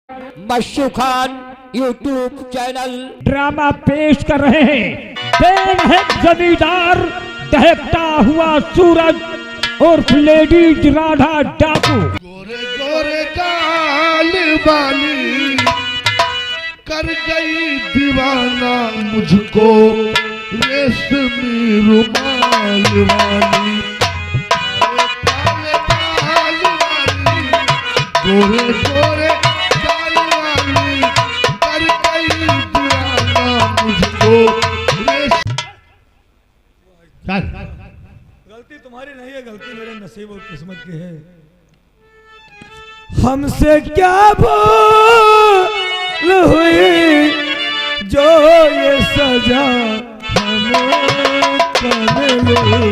मशू Khan YouTube channel drama पेश कर रहे हैं। देन है जमींदार दहकता हुआ सूरज और लेडीज राधा डाकू। गोरे गोरे गाल वाली कर गई दीवाना मुझको, रेशमी रुमाल वाली गोरे गोरे गाल वाली कर गई दीवाना मुझको। गलती तुम्हारी नहीं है, गलती मेरे नसीब और किस्मत की है। हमसे क्या भूल हुई जो ये सजा हमें मिली।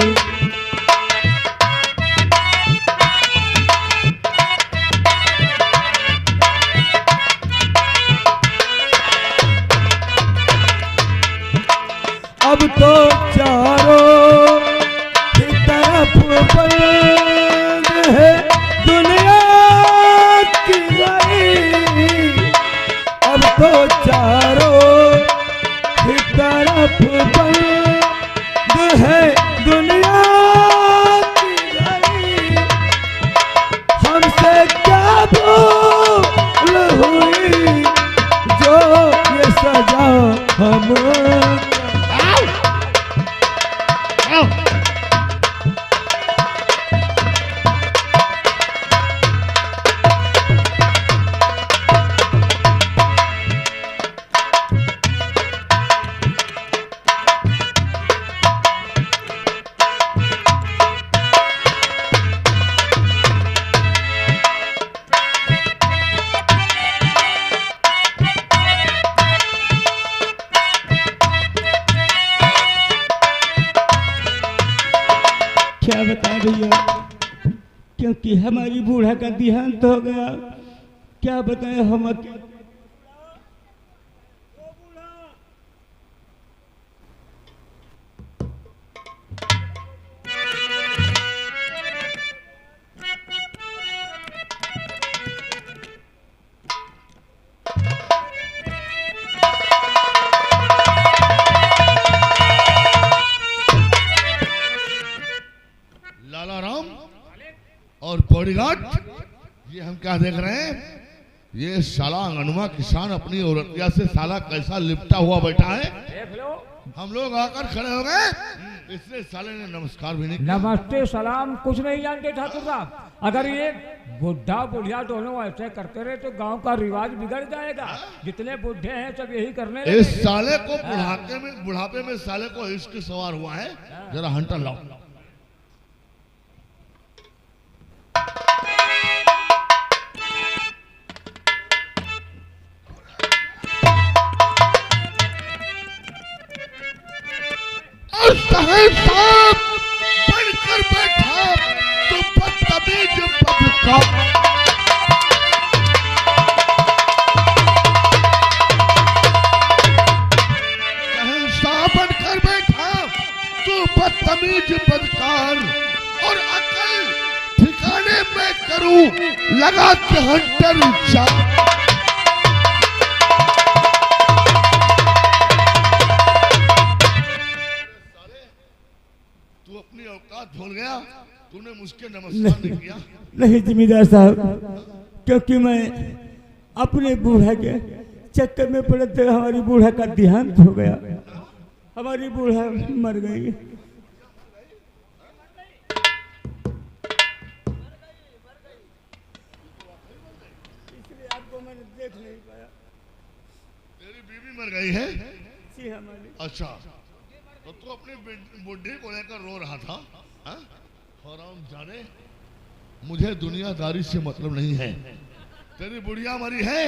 अब तो चारों की तरफ बंद है दुनिया की गई। अब तो चारों की तरफ बंद है दुनिया की गई। हमसे क्या भूल हुई जो ये सजा हम क्या बताएं भैया, क्योंकि हमारी बूढ़ा का देहांत हो गया। क्या बताएं हम लाला राम और बॉडीगार्ड, ये हम क्या देख रहे हैं? ये साला अंगनवा किसान अपनी औरतिया से साला कैसा लिपटा हुआ बैठा है। हम लोग आकर खड़े हो गए, इसने साले ने नमस्कार भी नहीं किया। नमस्ते सलाम कुछ नहीं जानते ठाकुर साहब। अगर ये बुढ़ा बुढ़िया दोनों ऐसे करते रहे तो गांव का रिवाज बिगड़ जाएगा। जितने बुढ़े हैं सब यही करने लगे। इस साले को बुढ़ापे में साले को इश्क सवार हुआ है। जरा हंटर लाओ। साहब बनकर बैठा तो बदतमीज बदका। बनकर बैठा तो बदतमीज बदकार, और अकल ठिकाने में करूं लगा के हंटर जा। तू अपनी औकात भूल गया, तूने मुझके नमस्कार नहीं किया। नहीं जमींदार साहब, क्योंकि मैं अपने बूढ़ा के चक्कर में पड़े थे। हमारी बूढ़ा का देहांत हो गया, हमारी बूढ़ा मर गई। इसलिए आपको मैंने देख नहीं पाया। तेरी बीवी मर गई है? जी हमारी। अच्छा, तो तू अपनी बुढ़ी को लेकर रो रहा था? हराम जाने, मुझे दुनियादारी से मतलब नहीं है। तेरी बुढ़िया मरी है,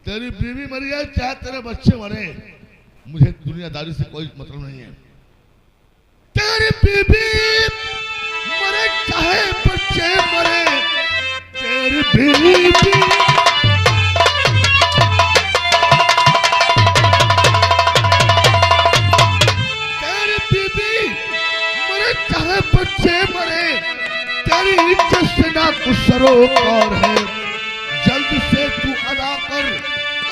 तेरी बीवी मरी है, चाहे तेरे बच्चे मरे, मुझे दुनियादारी से कोई मतलब नहीं है। तेरी बीवी मरे चाहे बच्चे मरे, तेरी बीवी चाहे बच्चे मरे, तेरी इज्जत से ना कुछ सरोकार है। जल्द से तू अदा कर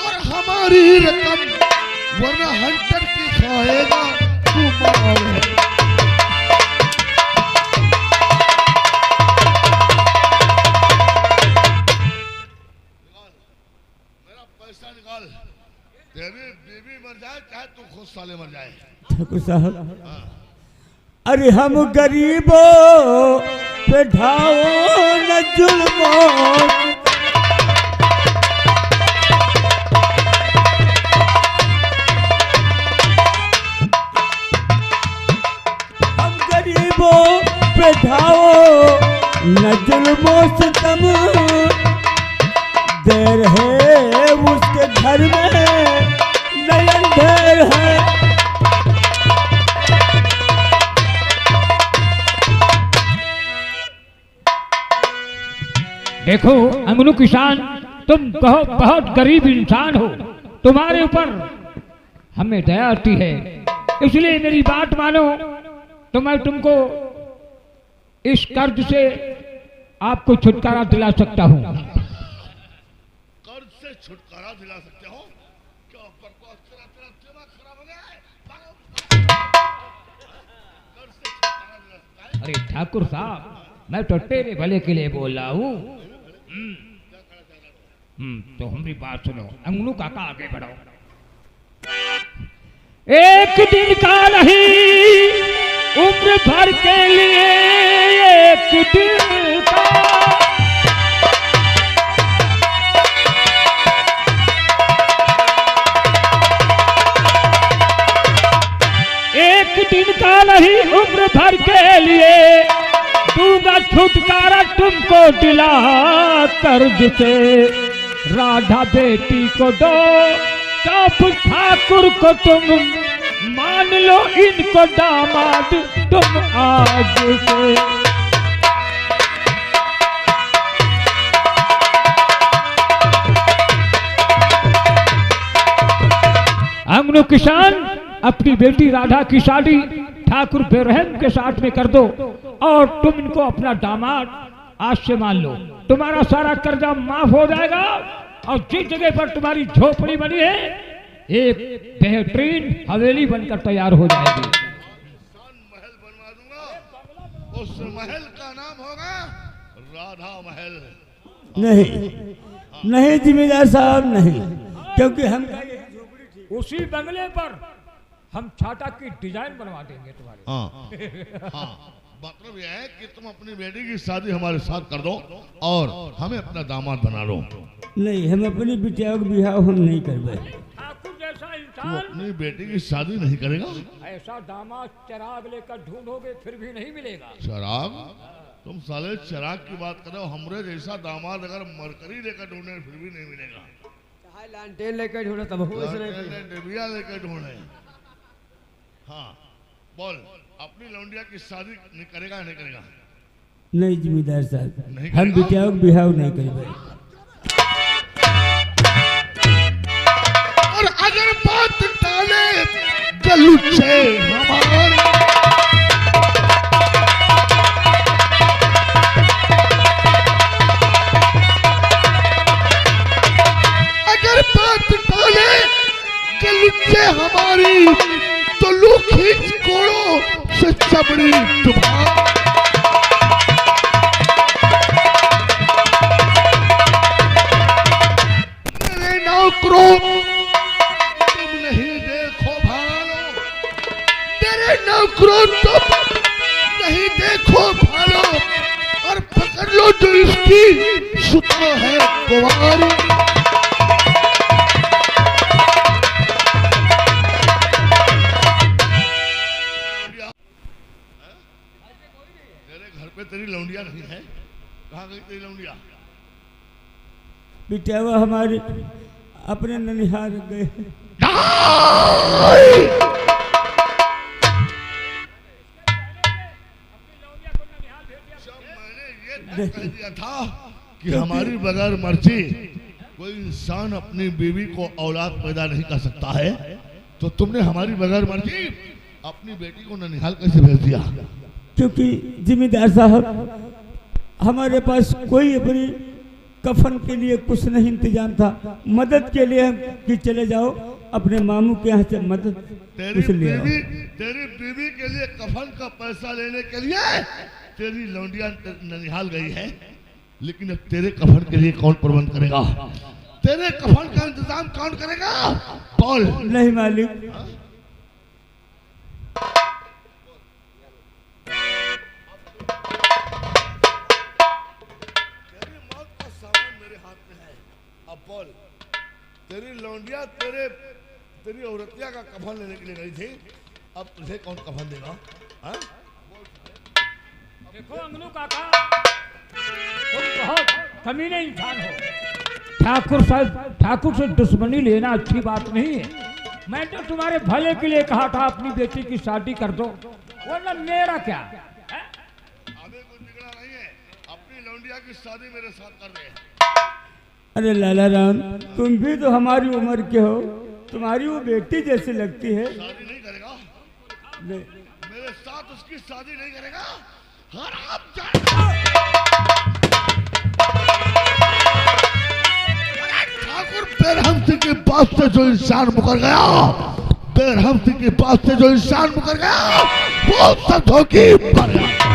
और हमारी रकम, वरना हंटर की खाएगा तू मार। पैसा निकाल, तेरी बीवी मर जाए चाहे तू खुद साले मर जाए। ठाकुर साहब, अरे हम गरीबों पे ढाओ न जुल्मों, हम गरीबों पे ढाओ न जुल्मों से तम, देर है उसके घर में नयन ढेर है। देखो अंगनू किसान, तुम कहो बहुत गरीब इंसान हो, तुम्हारे ऊपर हमें दया आती है, इसलिए मेरी बात मानो तो मैं तुमको इस कर्ज से आपको छुटकारा दिला सकता हूँ। कर्ज से छुटकारा दिला सकते हो? क्या तेरा दिमाग खराब हो गया है? कर्ज से छुटकारा दिला सकता है? अरे ठाकुर साहब, मैं तो तेरे भले के लिए बोल रहा हूँ। तो हमारी बात सुनो, अंगनू काका आगे बढ़ो। एक दिन का नहीं, उम्र भर के लिए एक दिन का, एक दिन का नहीं उम्र भर के लिए, दूंगा छुटकारा तुमको दिला कर्ज से। राधा बेटी को दो, चाप ठाकुर को तुम मान लो, इनको दामाद तुम आज से। अंगनू किसान, अपनी बेटी राधा की शादी ठाकुर बेरहम के साथ में कर दो और तुम इनको अपना दामाद आज से मान लो। तुम्हारा सारा कर्जा माफ हो जाएगा और जिस जगह पर तुम्हारी झोपड़ी बनी है एक बेहतरीन हवेली बनकर तैयार हो जाएगी। महल बनवा दूंगा, उस महल का नाम होगा राधा महल। नहीं नहीं जिम्मेदार साहब, नहीं, क्योंकि हम उसी बंगले पर हम छाता की डिजाइन बनवा देंगे तुम्हारे। हाँ, मतलब यह है कि तुम अपनी बेटी की शादी हमारे साथ कर दो और हमें अपना दामाद बना लो। नहीं, हम अपनी बिटिया का बिहाव हम नहीं करवाए। ठाकुर जैसा तू इंसान अपनी बेटी की शादी नहीं करेगा? ऐसा दामाद चिराग लेकर ढूंढोगे फिर भी नहीं मिलेगा। चिराग? तुम साले चिराग की बात कर रहे हो? हमरे जैसा दामाद अगर मरकरी लेकर ढूंढे फिर भी नहीं मिलेगा। लालटेन लेकर ढूंढा तब डिबिया लेकर ढूंढे। हाँ बोल, अपनी लौंडिया की शादी नहीं करेगा नहीं करेगा? नहीं जिम्मेदार साहब, नहीं हम करेगा? बिटिया का बिहाव नहीं करवाए। और अगर बात टाले गलुच्चे हमारे, अगर बात टाले गलुच्चे हमारी, तो लू खींच कोड़ो से चमड़ी तुम्हारी। मेरे नौकरों तुम नहीं देखो भालो, मेरे नौकरों तुम नहीं देखो भालो, और पकड़ लो जो इसकी सुता है कुंवारी। तेरी लौंडिया नहीं है? कहाँ गई तेरी लौंडिया? बिटिया हमारे अपने ननिहाल गए। मैंने ये कह दिया था कि हमारी बगैर मर्जी कोई इंसान अपनी बीवी को औलाद पैदा नहीं कर सकता है, तो तुमने हमारी बगैर मर्जी अपनी बेटी को ननिहाल कैसे भेज दिया? क्योंकि जिम्मेदार साहब, हमारे पास कोई अपनी कफन के लिए कुछ नहीं इंतजाम था, मदद के लिए कि चले जाओ अपने मामू के यहाँ से मदद कुछ ले आओ। तेरी बीवी के लिए कफन का पैसा लेने के लिए तेरी लौंडिया ननिहाल गई है, लेकिन अब तेरे कफन के लिए कौन प्रबंध करेगा? तेरे कफन का इंतजाम कौन करेगा? बोल। नहीं मालिक, बोल। तेरी लौंडिया तेरी औरतिया का कफन लेने के लिए गई थी, अब तुझे कौन कफन देगा? हाँ? देखो अंगनू काका, तुम बहुत कमीने इंसान हो। ठाकुर साहब, ठाकुर से दुश्मनी लेना अच्छी बात नहीं है। मैं तो तुम्हारे भले के लिए कहा था अपनी बेटी की शादी कर दो, वरना मेरा क्या है? हमें कुछ बिगड़ा नहीं है, अपनी लौंडिया की शादी मेरे साथ कर रहे हैं। अरे लाला राम, तुम भी तो हमारी उम्र के हो, तुम्हारी वो बेटी जैसी लगती है। शादी नहीं करेगा? नहीं। मेरे साथ उसकी शादी नहीं करेगा? ठाकुर बेरहम सिंह के पास से जो इंसान मुकर गया, बेरहम सिंह के पास से जो इंसान मुकर गया, वो सब धोखी मर गया।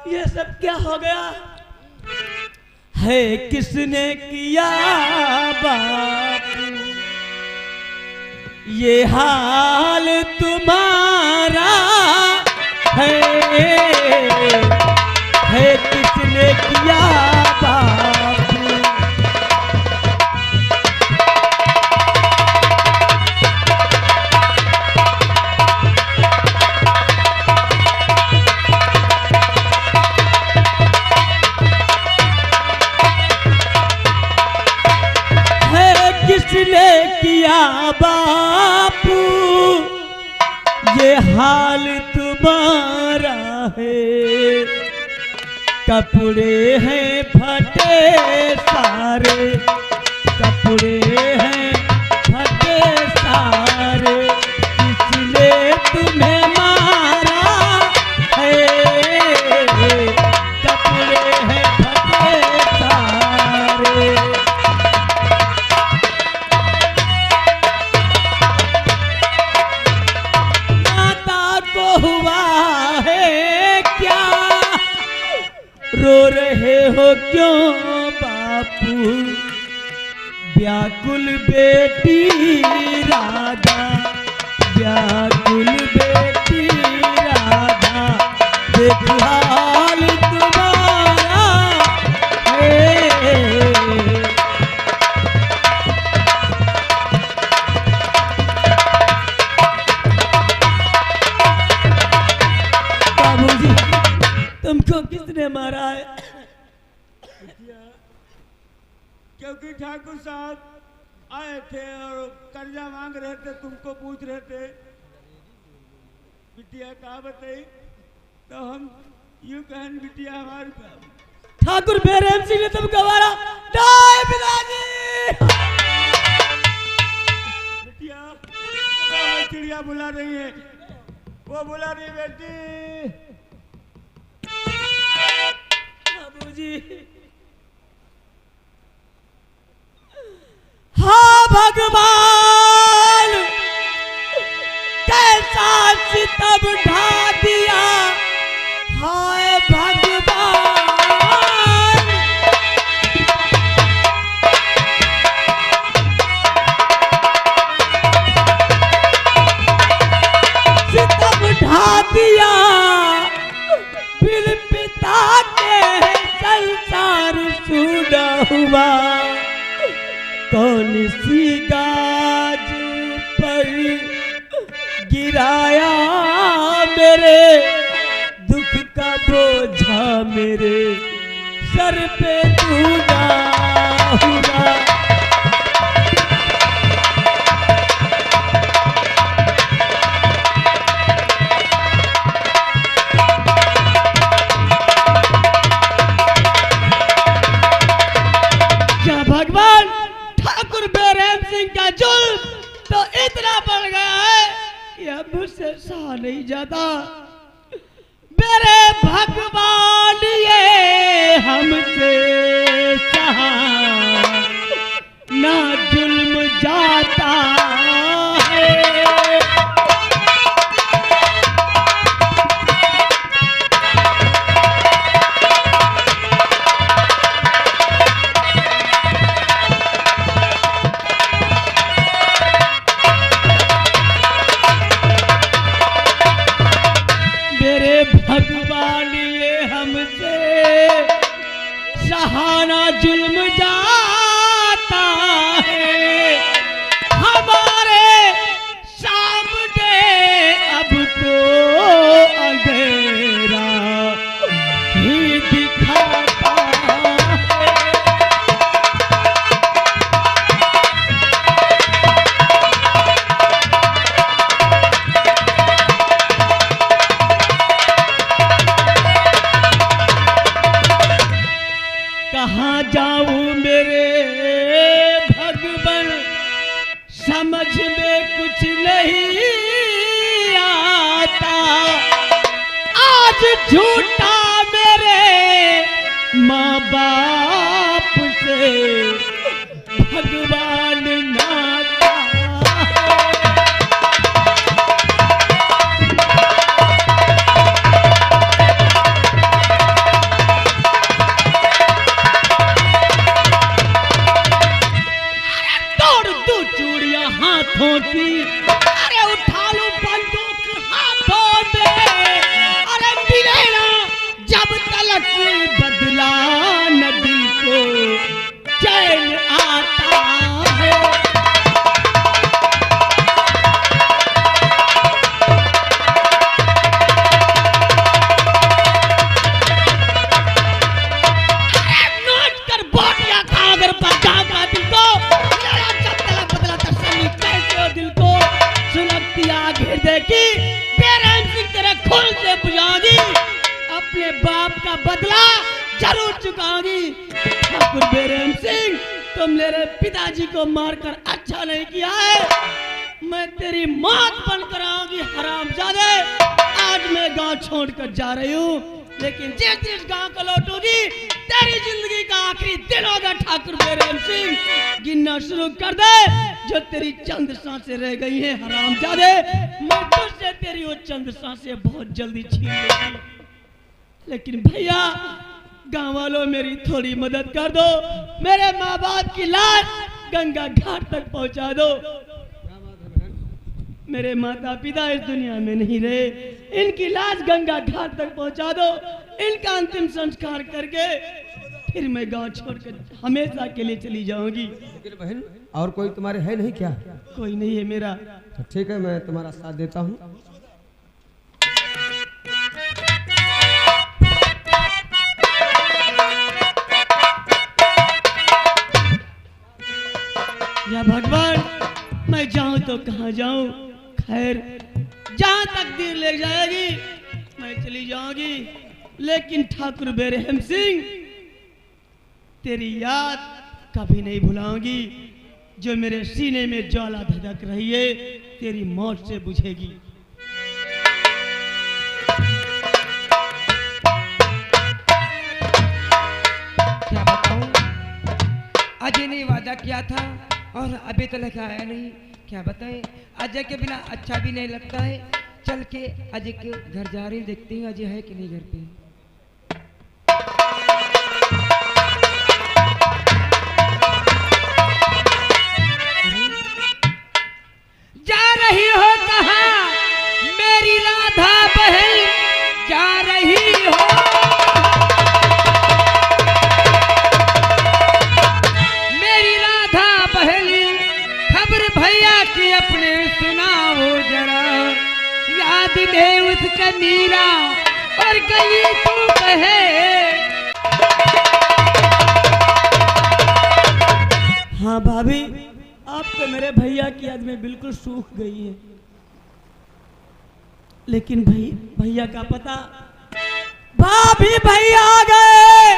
ये सब क्या हो गया है? किसने किया बापू ये हाल तुम्हारा है? किसने किया बापू? किसने किया बापू ये हाल तुम्हारा है? कपड़े हैं फटे सारे, कपड़े हैं फटे सारे, किसने तुम्हें मारा है? कपड़े हैं फटे सारे। हुआ है क्या? रो रहे हो क्यों बापू? व्याकुल बेटी राधा, व्याकुल बेटी राधा, देख हाल तुम्हारा है। तुमको किसने मारा है? क्योंकि ठाकुर साहब आए थे और कर्जा मांग रहे थे, तुमको पूछ रहे थे बिटिया कहाँ बताई, तो हम यूं कहन बिटिया हमारी। ठाकुर बेरहम सिंह ने तुमको मारा? नहीं पिताजी। बिटिया चिड़िया बुला रही है, वो बुला रही बेटी। बाबूजी, हाँ भगवान, कैसा सितम ढा दिया, हाय भगवान। सितम ढा दिया बिन पिता के, संसार सूना हुआ। कौन सी गाज पर गिराया मेरे दुख का बोझा, मेरे सर पे तूना हुआ। ठाकुर बेरहम सिंह का जुल्म तो इतना बढ़ गया है कि अब मुझसे सहा नहीं जाता। मेरे भगवान ये हमसे सहा ना जुल्म जाता है। भगवान ये हमसे सहाना जुल्म जाता है। हमारे सामने अब तो अंधेरा ही दिखाता है। कहाँ जाऊं मेरे भगवान समझ में कुछ नहीं आता। आज झूठा मेरे माँ बाप से भगवान नाता हाथों की। अरे उठा लो बंदूक हाथों में। अरे मिले ना जब तलक बदला न दिल को चैन आता है। नोच कर बोटियां खा अगर पहुंचा दिल को दिल को सुलगती आग हृदय की बेरहम सिंह तेरे खून से बुझाऊंगी। अपने बाप का बदला जरूर चुकाऊंगी। ठाकुर बेरहम सिंह तुम मेरे पिताजी को मारकर अच्छा नहीं किया है। मैं तेरी मौत बनकर आऊंगी हरामजादे। आज मैं गांव छोड़कर जा रही हूँ लेकिन जिस जिस गांव को लौटूंगी तेरी जिंदगी का आखिरी दिन होगा। ठाकुर बेरहम सिंह गिनना शुरू कर दे जो तेरी चंद सांसें रह गई हैं हरामजादे। मैं तुझसे तेरी वो चंद सांसें बहुत जल्दी छीन लूंगी। लेकिन भैया गांव वालों मेरी थोड़ी मदद कर दो। मेरे माँ बाप की लाश गंगा घाट तक पहुंचा दो। मेरे माता पिता इस दुनिया में नहीं रहे। इनकी लाश गंगा घाट तक पहुंचा दो। इनका अंतिम संस्कार करके फिर मैं गांव छोड़कर हमेशा के लिए चली जाऊंगी। लेकिन बहन और कोई तुम्हारे है नहीं क्या? कोई नहीं है मेरा। तो ठीक है मैं तुम्हारा साथ देता हूँ। या भगवान मैं जाऊं तो कहाँ जाऊं। खैर जहां तकदीर ले जाएगी मैं चली जाऊंगी। लेकिन ठाकुर बेरहम सिंह तेरी याद कभी नहीं भुलाऊंगी। जो मेरे सीने में ज्वाला धधक रही है तेरी मौत से बुझेगी। क्या बताऊं, अजय ने वादा किया था और अभी तक आया नहीं। क्या बताएं, अजय के बिना अच्छा भी नहीं लगता है। चल के अजय के घर जा रही देखते हैं अजय है कि नहीं घर पे। जा रही हो कहाँ मेरी राधा बहन, जा रही हो। मेरी राधा बहन खबर भैया की अपने सुनाओ जरा। याद दे उसका मीरा और कहीं तू कहे। हाँ भाभी आप तो मेरे भैया की याद में बिल्कुल सूख गई है। लेकिन भैया का पता भाभी भैया आ गए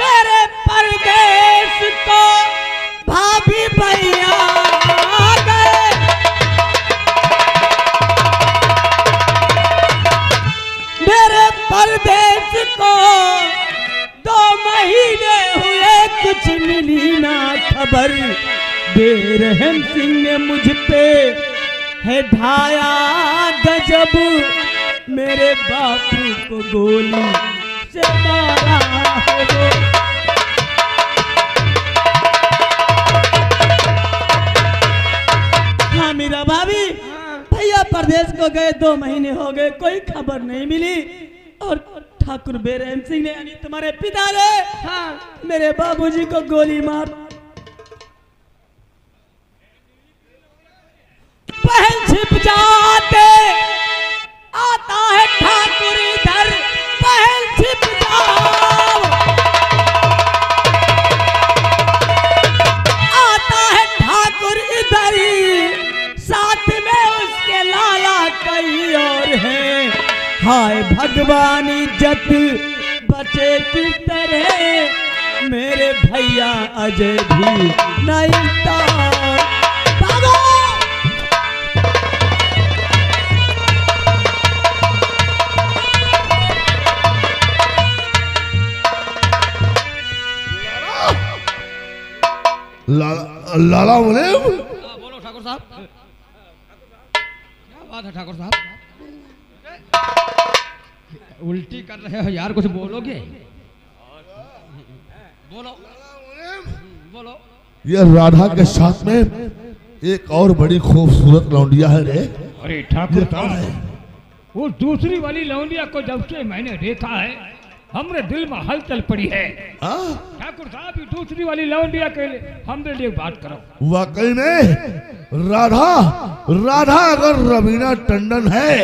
मेरे परदेश को। भाभी बेरहम सिंह ने मुझ पे है ढाया गजब, मेरे बापू को गोली से मारा है वो। हाँ मीरा भाभी, भैया परदेश को गए 2 महीने हो गए, कोई खबर नहीं मिली। और ठाकुर बेरहम सिंह ने यानी तुम्हारे पिता ने मेरे बाबूजी को गोली मार। पहल छिप जाते आता है ठाकुर इधर, पहल छिप जाओ आता है ठाकुर इधर ही, साथ में उसके लाला कई और है। हाय भगवान इज्जत बचे किस तरह, मेरे भैया अजय भी नहीं था। लाला मुनीम, बोलो ठाकुर साहब, क्या बात है ठाकुर साहब, उल्टी कर रहे हो यार, कुछ बोलोगे? बोलो बोलो। ये राधा के साथ में एक और बड़ी खूबसूरत लौंडिया है रे। अरे ठाकुर साहब, वो दूसरी वाली लौंडिया को जब से मैंने देखा है हमरे दिल में हलचल पड़ी है। ठाकुर साहब, ये दूसरी वाली लौंडिया के लिए हमरे लिए बात करो। वाकई में राधा अगर रवीना टंडन है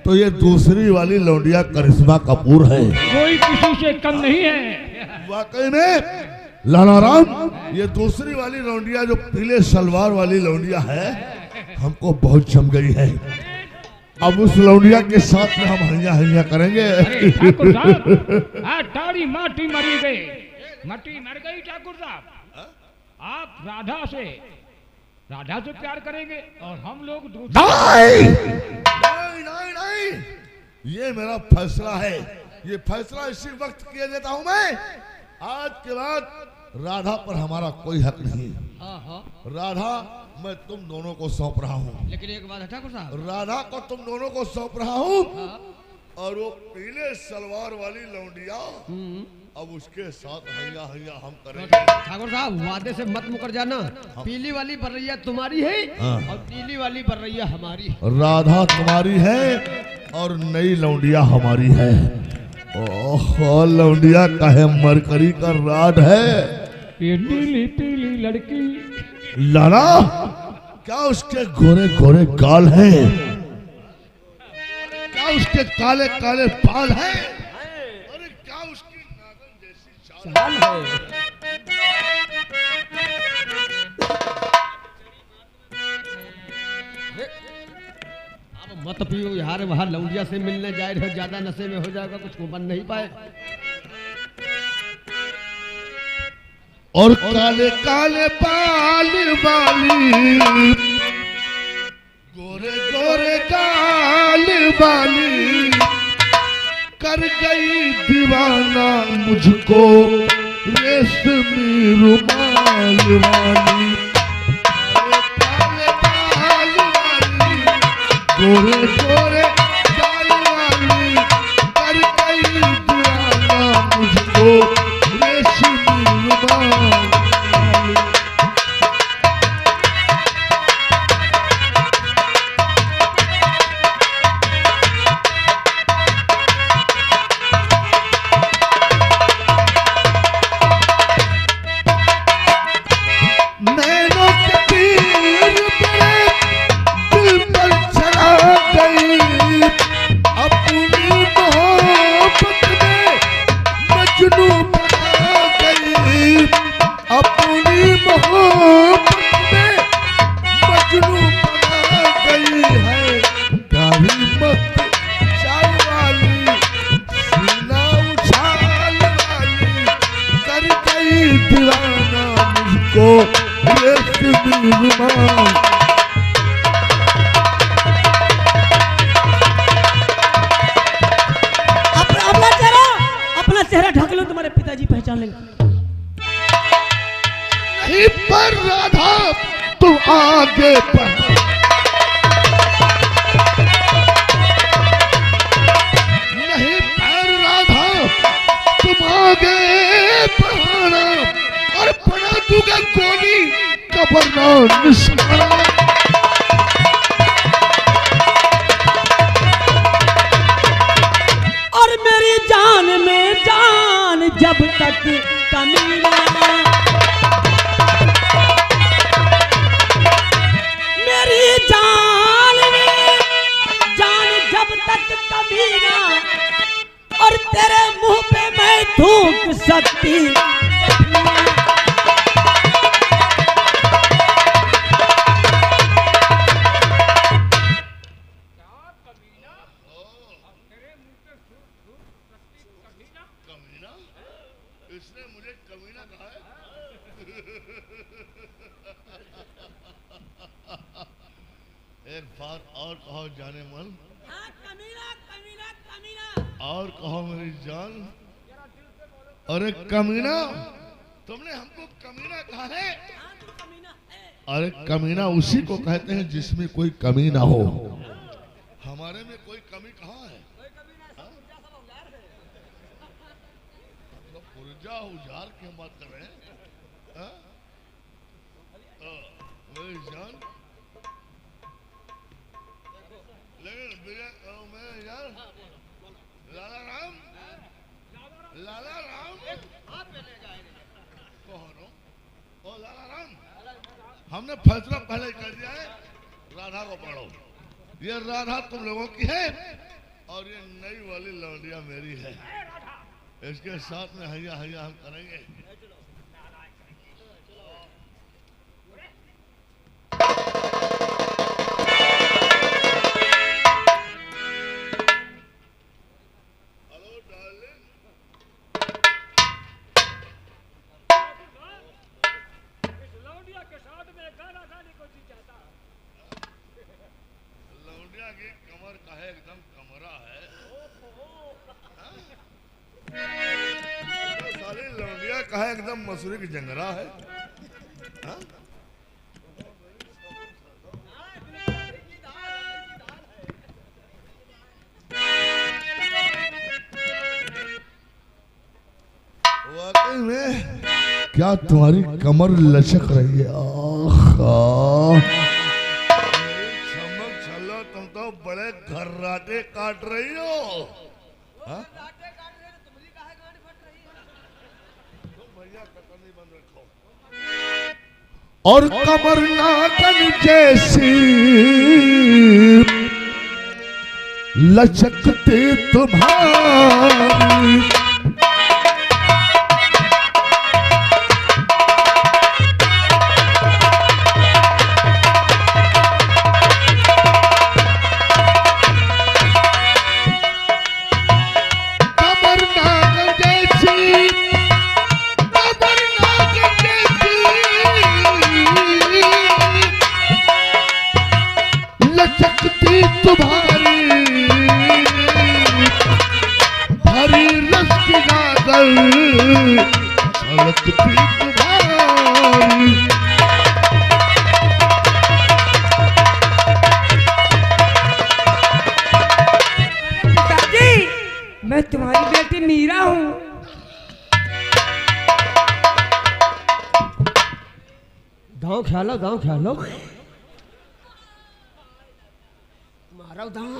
तो ये दूसरी वाली लौंडिया करिश्मा कपूर है। कोई किसी से कम नहीं है। वाकई में लाला राम, ये दूसरी वाली लौंडिया जो पीले सलवार वाली लौंडिया है हमको बहुत जम गई है। अब उस लौंडिया के साथ में हम हैया हैया करेंगे। अरे ठाकुर साहब, ताड़ी माटी मरी गई, मटी मर गई। ठाकुर साहब, आप राधा से प्यार करेंगे और हम लोग नहीं, नहीं, नहीं, ये मेरा फैसला है। ये फैसला इसी वक्त किया देता हूं मैं। आज के बाद राधा पर हमारा कोई हक नहीं। राधा मैं तुम दोनों को सौंप रहा हूँ। लेकिन एक बात है ठाकुर साहब, राधा को तुम दोनों को सौंप रहा हूँ। और वो पीले सलवार वाली लौंडिया अब उसके साथ हैया हैया हम करेंगे। ठाकुर साहब, वादे से मत मुकर जाना। पीली वाली बर्रैया तुम्हारी है और नीली वाली बर्रैया हमारी है। राधा तुम्हारी है और नई लौंडिया हमारी है। ओह, लौंडिया काहे मरकरी का राड है। ये नीली पीली लड़की, लाला क्या उसके गोरे गोरे गाल हैं? क्या उसके काले काले बाल हैं? अरे क्या उसकी नागन जैसी चाल है? अब मत पियो यार, वहाँ लौंडिया से मिलने जाए रहे, ज्यादा नशे में हो जाएगा, कुछ बन नहीं पाए। और काले काले बाल वाली, गोरे गोरे गाल वाली, कर गई दीवाना मुझको रेशमी रुमाल वाली। काले काले बाल वाली, गोरे गोरे गाल वाली, कर गई दीवाना मुझको रेशमी रुमाल। अपना चेहरा ढक लो, तुम्हारे पिताजी पहचान लेंगे। नहीं पर राधा तुम आगे बढ़, नहीं पर राधा तुम आगे बढ़ाना और बना दूंगा गोली कबरना निशाना। और मेरी जान में जान जब तक कमीना, मेरी जान में जान जब तक कमीना, और तेरे मुंह पे मैं थूक सकती। कमीना, इसने मुझे कमीना कहा है। एक बात और कहो जाने मन, कमीना कमीना कमीना। और कहो मेरी जान। अरे कमीना, तुमने हमको कमीना कहा है? अरे कमीना उसी को कहते हैं जिसमें कोई कमी ना हो। हमारे में कोई कमी कहाँ है? पुर्जा उजार की हम बात कर रहे हैं। हाँ? मेरी जान, लेकिन मैं यार लाला राम, लाला राम कौन हो? ओ लाला राम, हमने फैसला पहले कर दिया है, राधा को पढ़ो। ये राधा तुम लोगों की है और ये नई वाली लौंडिया मेरी है। इसके साथ में हैया हैया हम करेंगे। हेलो डार्लिंग, लौंडिया के साथ में गाना गाने को जी चाहता। लौंडिया की कमर का है एकदम कमरा है। सारी लौंडिया का है एकदम मसूरी की जंगरा है। हाँ? वाकई में क्या तुम्हारी कमर लचक रही है। चमक छल्लो, तुम तो बड़े घर्राटे काट रही हो। हाँ? और कमर नागन जैसी लचकते तुम्हारी, लचकती तुम्हारी भरी रस की गागल छलकती तुम्हारी। पिताजी, मैं तुम्हारी बेटी मीरा हूँ। गाँव ख्यालो, गाँव ख्यालो, मारो दांव।